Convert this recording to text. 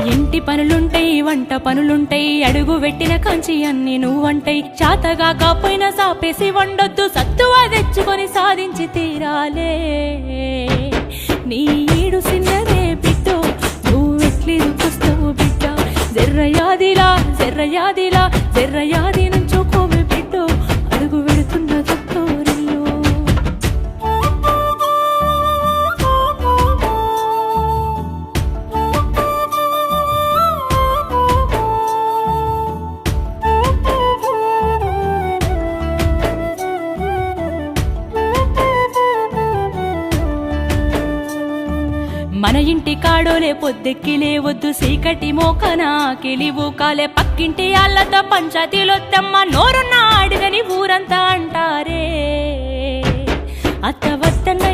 ఇంటి పనులుంటాయి, వంట పనులుంటాయి, అడుగు పెట్టిన కంచి అన్ని నువ్వంటాయి. చాతగా కాపోయినా సాపేసి వండొద్దు, సత్తువా తెచ్చుకొని సాధించి తీరాలే. నీ ఈడు సిన్నదే బిడ్డో, నువ్వెట్లి రుకొస్తావు బిడ్డ. జర్రయాదిలా జర్రయాదిలా జర్రయాది నుంచోకోవే బిడ్డో, అడుగు పెడుతున్న తత్తోరిల్లు. మన ఇంటి కాడోలే పొద్దెక్కి లేవద్దు, సీకటి మోకన కిలివు కాలే. పక్కింటి ఆళ్ళతో పంచాయతీలొత్తమ్మ, నోరున్న అడుగని ఊరంతా అంటారే. అత్త వద్దన్న